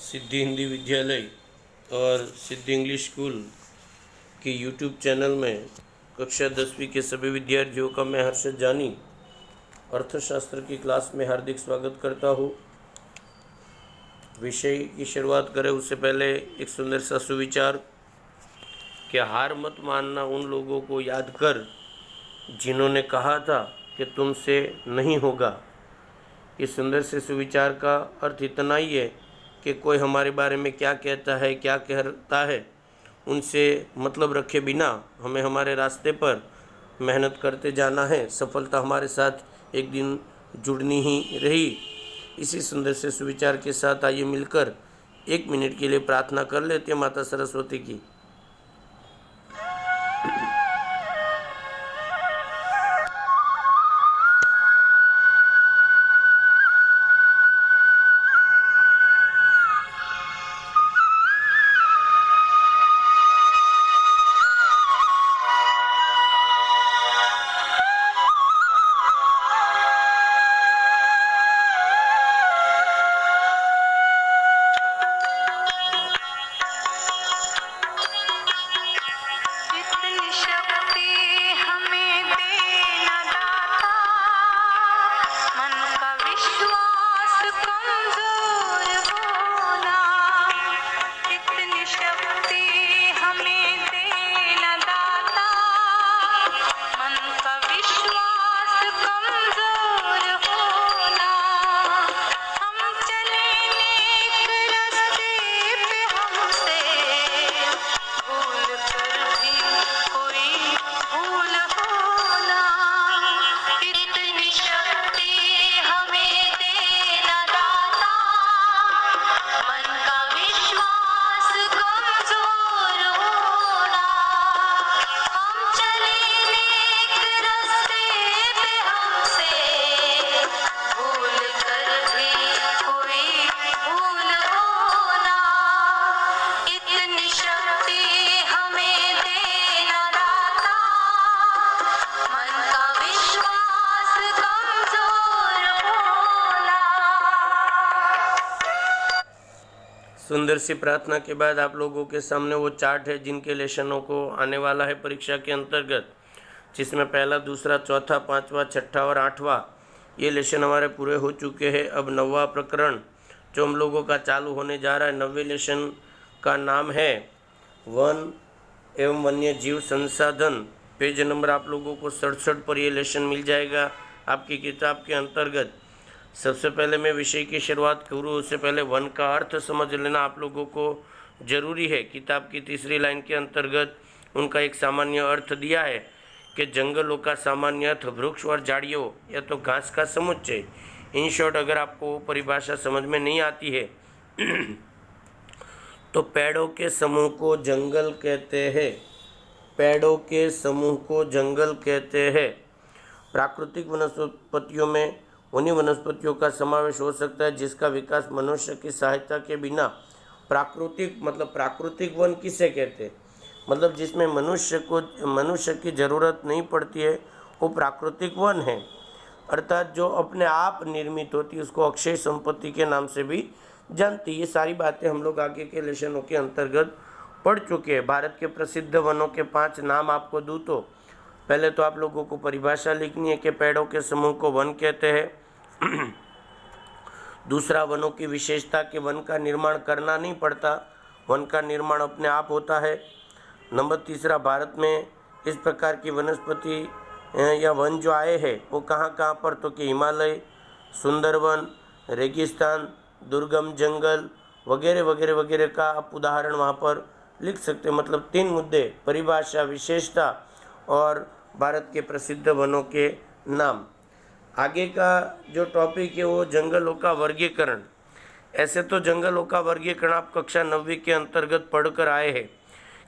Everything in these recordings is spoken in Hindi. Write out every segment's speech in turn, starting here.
सिद्धि हिंदी विद्यालय और सिद्धि इंग्लिश स्कूल के यूट्यूब चैनल में कक्षा 10वीं के सभी विद्यार्थियों का मैं हर्षद जानी अर्थशास्त्र की क्लास में हार्दिक स्वागत करता हूँ। विषय की शुरुआत करें उससे पहले एक सुंदर सा सुविचार कि हार मत मानना उन लोगों को याद कर जिन्होंने कहा था कि तुमसे नहीं होगा। इस सुंदर से सुविचार का अर्थ इतना ही है कि कोई हमारे बारे में क्या कहता है, क्या कहता है, उनसे मतलब रखे बिना हमें हमारे रास्ते पर मेहनत करते जाना है। सफलता हमारे साथ एक दिन जुड़नी ही रही। इसी सुंदर से सुविचार के साथ आइए मिलकर 1 मिनट के लिए प्रार्थना कर लेते हैं माता सरस्वती की। सुंदर सी प्रार्थना के बाद आप लोगों के सामने वो चार्ट है जिनके लेसनों को आने वाला है परीक्षा के अंतर्गत, जिसमें पहला, दूसरा, चौथा, पाँचवा, छठा और आठवां ये लेसन हमारे पूरे हो चुके हैं। अब 9वां प्रकरण जो हम लोगों का चालू होने जा रहा है। 9वें लेसन का नाम है वन एवं वन्य जीव संसाधन। पेज नंबर आप लोगों को 67 पर ये लेसन मिल जाएगा आपकी किताब के अंतर्गत। सबसे पहले मैं विषय की शुरुआत करूँ उससे पहले वन का अर्थ समझ लेना आप लोगों को जरूरी है। किताब की 3री लाइन के अंतर्गत उनका एक सामान्य अर्थ दिया है कि जंगलों का सामान्य अर्थ वृक्ष और झाड़ियों या तो घास का समुच्चय। इन शॉर्ट अगर आपको परिभाषा समझ में नहीं आती है तो पेड़ों के समूह को जंगल कहते हैं। पेड़ों के समूह को जंगल कहते हैं। प्राकृतिक वनस्पतियों में उन्हीं वनस्पतियों का समावेश हो सकता है जिसका विकास मनुष्य की सहायता के बिना प्राकृतिक वन किसे कहते हैं, मतलब जिसमें मनुष्य की ज़रूरत नहीं पड़ती है वो प्राकृतिक वन है। अर्थात जो अपने आप निर्मित होती है उसको अक्षय संपत्ति के नाम से भी जानती है। ये सारी बातें हम लोग आगे के लेसनों के अंतर्गत पढ़ चुके हैं। भारत के प्रसिद्ध वनों के 5 नाम आपको दूँ तो पहले तो आप लोगों को परिभाषा लिखनी है कि पेड़ों के समूह को वन कहते हैं। दूसरा, वनों की विशेषता कि वन का निर्माण करना नहीं पड़ता, वन का निर्माण अपने आप होता है। नंबर 3, भारत में इस प्रकार की वनस्पति या वन जो आए हैं वो कहाँ पर, तो कि हिमालय, सुंदरवन, रेगिस्तान, दुर्गम जंगल वगैरह वगैरह वगैरह का आप उदाहरण वहाँ पर लिख सकते हैं। मतलब 3 मुद्दे, परिभाषा, विशेषता और भारत के प्रसिद्ध वनों के नाम। आगे का जो टॉपिक है वो जंगलों का वर्गीकरण। ऐसे तो जंगलों का वर्गीकरण आप कक्षा 9वीं के अंतर्गत पढ़कर आए हैं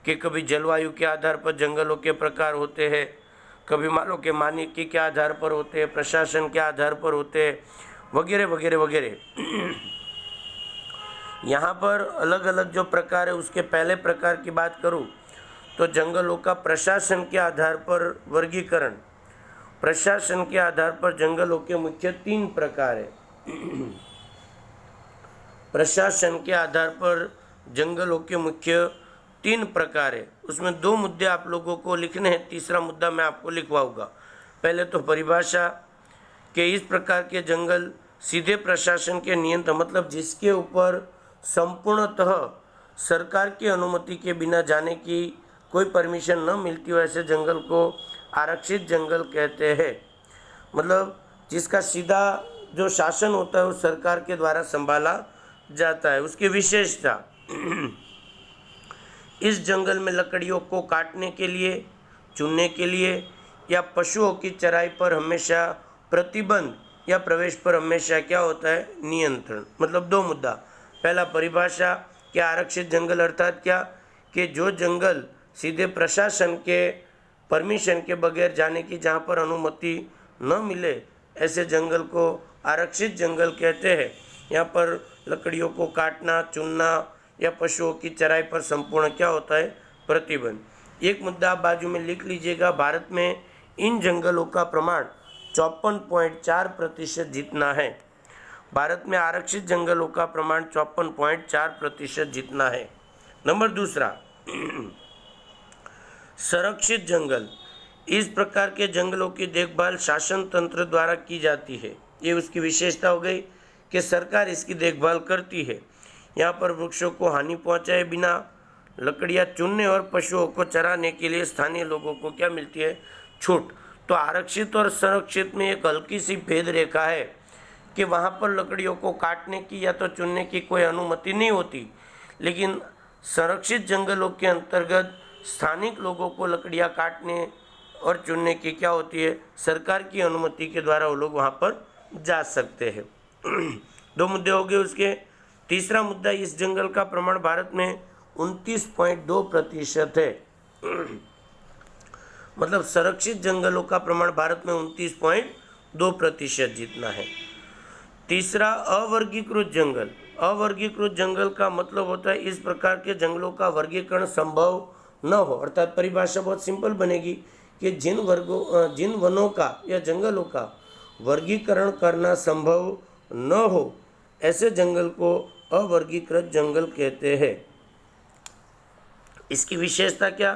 कि कभी जलवायु के आधार पर जंगलों के प्रकार होते हैं, कभी मानव के मानकी के आधार पर होते हैं, प्रशासन के आधार पर होते हैं, वगैरह वगैरह वगैरह। यहाँ पर अलग अलग जो प्रकार है उसके पहले प्रकार की बात करूँ तो जंगलों का प्रशासन के आधार पर वर्गीकरण। प्रशासन के आधार पर जंगलों के मुख्य 3 प्रकार है। प्रशासन के आधार पर जंगलों के मुख्य 3 प्रकार है। उसमें 2 मुद्दे आप लोगों को लिखने हैं, तीसरा मुद्दा मैं आपको लिखवाऊंगा। पहले तो परिभाषा कि इस प्रकार के जंगल सीधे प्रशासन के नियंत्रण, मतलब जिसके ऊपर संपूर्णतः सरकार की अनुमति के बिना जाने की कोई परमिशन न मिलती हो, ऐसे जंगल को आरक्षित जंगल कहते हैं। मतलब जिसका सीधा जो शासन होता है वो सरकार के द्वारा संभाला जाता है। उसकी विशेषता इस जंगल में लकड़ियों को काटने के लिए, चुनने के लिए या पशुओं की चराई पर हमेशा प्रतिबंध या प्रवेश पर हमेशा क्या होता है, नियंत्रण। मतलब 2 मुद्दा। पहला परिभाषा कि आरक्षित जंगल अर्थात क्या, कि जो जंगल सीधे प्रशासन के परमिशन के बगैर जाने की, जहाँ पर अनुमति न मिले, ऐसे जंगल को आरक्षित जंगल कहते हैं। यहाँ पर लकड़ियों को काटना, चुनना या पशुओं की चराई पर संपूर्ण क्या होता है, प्रतिबंध। एक मुद्दा आप बाजू में लिख लीजिएगा, भारत में इन जंगलों का प्रमाण 54.4% जितना है। भारत में आरक्षित जंगलों का प्रमाण 54.4% जितना है। नंबर 2, संरक्षित जंगल। इस प्रकार के जंगलों की देखभाल शासन तंत्र द्वारा की जाती है। ये उसकी विशेषता हो गई कि सरकार इसकी देखभाल करती है। यहाँ पर वृक्षों को हानि पहुँचाए बिना लकड़ियाँ चुनने और पशुओं को चराने के लिए स्थानीय लोगों को क्या मिलती है, छूट। तो आरक्षित और संरक्षित में एक हल्की सी भेद रेखा है कि वहाँ पर लकड़ियों को काटने की या तो चुनने की कोई अनुमति नहीं होती, लेकिन संरक्षित जंगलों के अंतर्गत स्थानिक लोगों को लकड़ियाँ काटने और चुनने की क्या होती है, सरकार की अनुमति के द्वारा वो लोग वहाँ पर जा सकते हैं। 2 मुद्दे हो गए उसके। तीसरा मुद्दा, इस जंगल का प्रमाण भारत में 29.2% है। मतलब संरक्षित जंगलों का प्रमाण भारत में 29.2% जितना है। तीसरा, अवर्गीकृत जंगल। अवर्गीकृत जंगल का मतलब होता है इस प्रकार के जंगलों का वर्गीकरण संभव न हो। अर्थात परिभाषा बहुत सिंपल बनेगी कि जिन वनों का या जंगलों का वर्गीकरण करना संभव न हो, ऐसे जंगल को अवर्गीकृत जंगल कहते हैं। इसकी विशेषता क्या,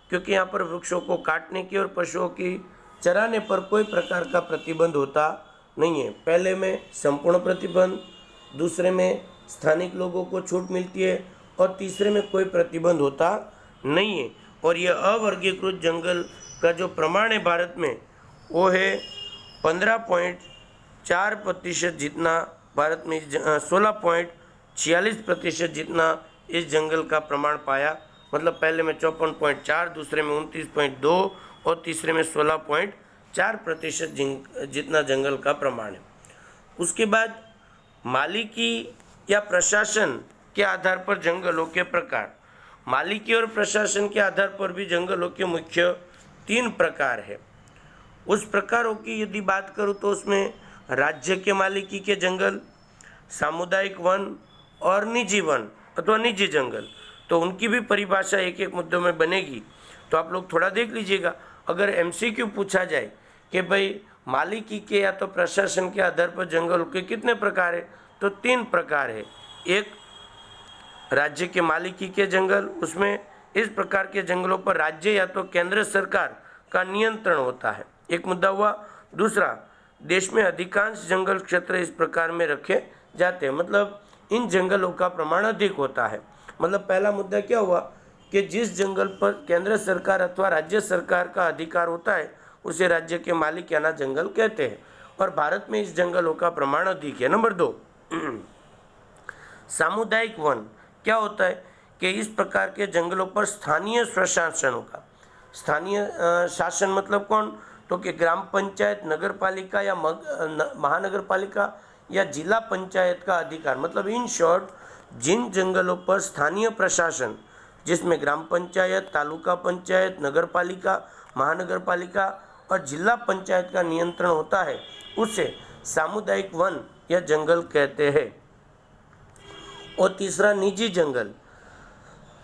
क्योंकि यहाँ पर वृक्षों को काटने की और पशुओं की चराने पर कोई प्रकार का प्रतिबंध होता नहीं है। पहले में संपूर्ण प्रतिबंध, दूसरे में स्थानिक लोगों को छूट मिलती है और तीसरे में कोई प्रतिबंध होता नहीं है। और यह अवर्गीकृत जंगल का जो प्रमाण है भारत में, वो है 15.4% जितना। भारत में 16.46% जितना इस जंगल का प्रमाण पाया। मतलब पहले में 54.4, दूसरे में 29.2 और तीसरे में 16.4% जितना जंगल का प्रमाण है। उसके बाद मालिकी या प्रशासन के आधार पर जंगलों के प्रकार। मालिकी और प्रशासन के आधार पर भी जंगलों के मुख्य 3 प्रकार है। उस प्रकारों की यदि बात करूँ तो उसमें राज्य के मालिकी के जंगल, सामुदायिक वन और निजी वन अथवा निजी जंगल। तो उनकी भी परिभाषा एक एक मुद्दों में बनेगी, तो आप लोग थोड़ा देख लीजिएगा। अगर MCQ पूछा जाए कि भाई मालिकी के या तो प्रशासन के आधार पर जंगलों के कितने प्रकार है, तो 3 प्रकार है। एक, राज्य के मालिकी के जंगल, उसमें इस प्रकार के जंगलों पर राज्य या तो केंद्र सरकार का नियंत्रण होता है, एक मुद्दा हुआ। दूसरा, देश में अधिकांश जंगल क्षेत्र इस प्रकार में रखे जाते हैं, मतलब इन जंगलों का प्रमाण अधिक होता है। मतलब पहला मुद्दा क्या हुआ कि जिस जंगल पर केंद्र सरकार अथवा राज्य सरकार का अधिकार होता है उसे राज्य के मालिकाना जंगल कहते हैं, और भारत में इस जंगलों का प्रमाण अधिक है। नंबर 2, सामुदायिक वन। क्या होता है कि इस प्रकार के जंगलों पर स्थानीय प्रशासनों का, स्थानीय शासन मतलब कौन, तो कि ग्राम पंचायत, नगर पालिका या महानगर पालिका या जिला पंचायत का अधिकार। मतलब इन शॉर्ट, जिन जंगलों पर स्थानीय प्रशासन, जिसमें ग्राम पंचायत, तालुका पंचायत, नगर पालिका, महानगर पालिका और जिला पंचायत का नियंत्रण होता है, उसे सामुदायिक वन या जंगल कहते हैं। और तीसरा, निजी जंगल।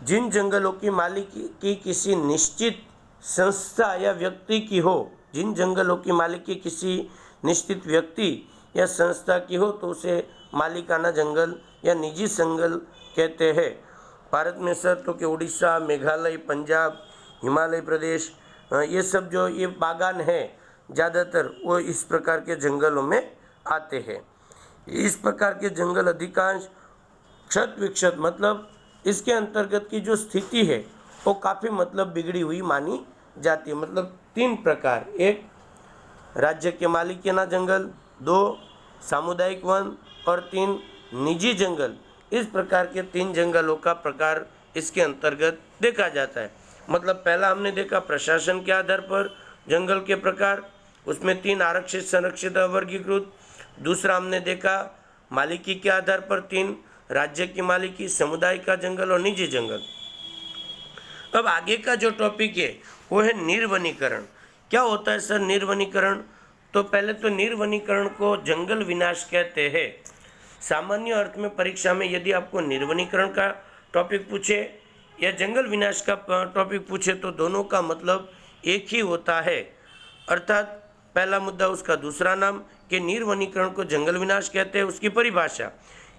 जिन जंगलों की मालिकी की किसी निश्चित संस्था या व्यक्ति की हो, जिन जंगलों की मालिकी किसी निश्चित व्यक्ति या संस्था की हो, तो उसे मालिकाना जंगल या निजी जंगल कहते हैं। भारत में सर तो कि उड़ीसा, मेघालय, पंजाब, हिमालय प्रदेश, ये सब जो ये बागान है ज़्यादातर वो इस प्रकार के जंगलों में आते हैं। इस प्रकार के जंगल अधिकांश क्षत विक्षत मतलब इसके अंतर्गत की जो स्थिति है वो काफ़ी मतलब बिगड़ी हुई मानी जाती है। मतलब 3 प्रकार, 1 राज्य के मालिकाना जंगल, 2 सामुदायिक वन और 3 निजी जंगल। इस प्रकार के 3 जंगलों का प्रकार इसके अंतर्गत देखा जाता है। मतलब पहला हमने देखा प्रशासन के आधार पर जंगल के प्रकार, उसमें 3 आरक्षित, संरक्षित, वर्गीकृत। दूसरा हमने देखा मालिकी के आधार पर 3 राज्य की मालिकी, समुदाय का जंगल और निजी जंगल। अब आगे का जो टॉपिक है वो है निर्वनीकरण। क्या होता है सर निर्वनीकरण? तो पहले तो निर्वनीकरण को जंगल विनाश कहते हैं। सामान्य अर्थ में परीक्षा में यदि आपको निर्वनीकरण का टॉपिक पूछे या जंगल विनाश का टॉपिक पूछे तो दोनों का मतलब एक ही होता है। अर्थात पहला मुद्दा उसका दूसरा नाम कि निर्वनीकरण को जंगल विनाश कहते हैं। उसकी परिभाषा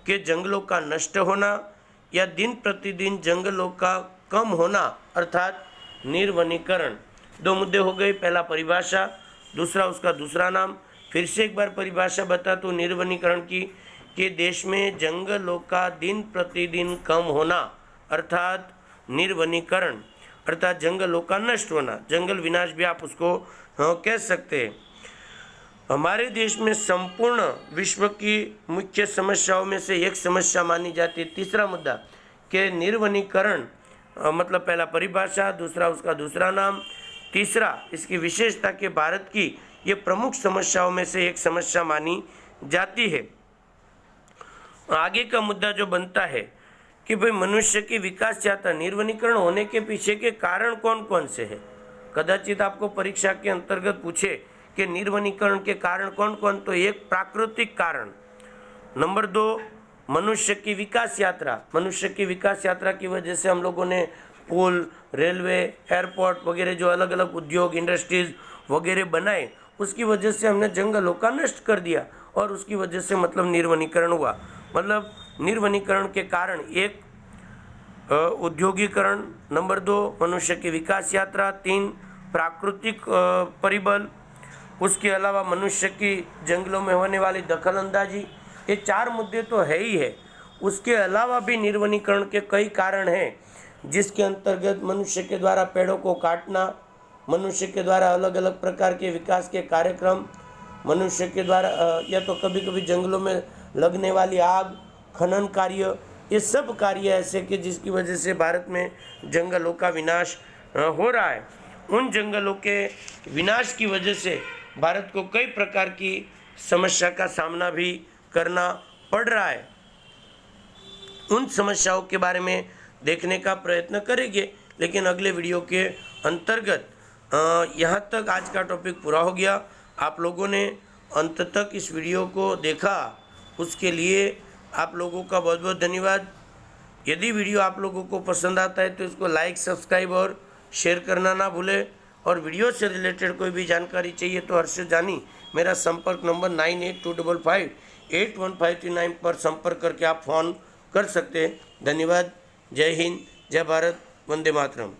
कि जंगलों का नष्ट होना या दिन प्रतिदिन जंगलों का कम होना अर्थात निर्वनीकरण। 2 मुद्दे हो गए, पहला परिभाषा, दूसरा उसका दूसरा नाम। फिर से एक बार परिभाषा बता तो निर्वनीकरण की कि देश में जंगलों का दिन प्रतिदिन कम होना अर्थात निर्वनीकरण, अर्थात जंगलों का नष्ट होना। जंगल विनाश भी आप उसको कह सकते हैं। हमारे देश में संपूर्ण विश्व की मुख्य समस्याओं में से एक समस्या मानी जाती है। तीसरा मुद्दा कि निर्वनीकरण मतलब पहला परिभाषा, दूसरा उसका दूसरा नाम, तीसरा इसकी विशेषता कि भारत की ये प्रमुख समस्याओं में से एक समस्या मानी जाती है। आगे का मुद्दा जो बनता है कि भाई मनुष्य की विकास यात्रा निर्वनीकरण होने के पीछे के कारण कौन कौन से हैं। कदाचित आपको परीक्षा के अंतर्गत पूछे कि निर्वनीकरण के कारण कौन कौन, तो एक प्राकृतिक कारण, नंबर 2 मनुष्य की विकास यात्रा। मनुष्य की विकास यात्रा की वजह से हम लोगों ने पुल, रेलवे, एयरपोर्ट वगैरह जो अलग अलग उद्योग, इंडस्ट्रीज वगैरह बनाए, उसकी वजह से हमने जंगलों का नष्ट कर दिया और उसकी वजह से मतलब निर्वनीकरण हुआ। मतलब निर्वनीकरण के कारण 1 औद्योगिकरण, नंबर 2 मनुष्य की विकास यात्रा, 3 प्राकृतिक परिबल, उसके अलावा मनुष्य की जंगलों में होने वाली दखल अंदाजी। ये 4 मुद्दे तो है ही है। उसके अलावा भी निर्वनीकरण के कई कारण हैं जिसके अंतर्गत मनुष्य के द्वारा पेड़ों को काटना, मनुष्य के द्वारा अलग अलग प्रकार के विकास के कार्यक्रम, मनुष्य के द्वारा या तो कभी कभी जंगलों में लगने वाली आग, खनन कार्य, ये सब कार्य ऐसे कि जिसकी वजह से भारत में जंगलों का विनाश हो रहा है। उन जंगलों के विनाश की वजह से भारत को कई प्रकार की समस्या का सामना भी करना पड़ रहा है। उन समस्याओं के बारे में देखने का प्रयत्न करेंगे, लेकिन अगले वीडियो के अंतर्गत यहाँ तक आज का टॉपिक पूरा हो गया। आप लोगों ने अंत तक इस वीडियो को देखा, उसके लिए आप लोगों का बहुत बहुत धन्यवाद। यदि वीडियो आप लोगों को पसंद आता है तो इसको लाइक, सब्सक्राइब और शेयर करना ना भूलें। और वीडियो से रिलेटेड कोई भी जानकारी चाहिए तो हर्षद जानी मेरा संपर्क नंबर 9825581539 पर संपर्क करके आप फ़ोन कर सकते हैं। धन्यवाद। जय हिंद, जय भारत, वंदे मातरम।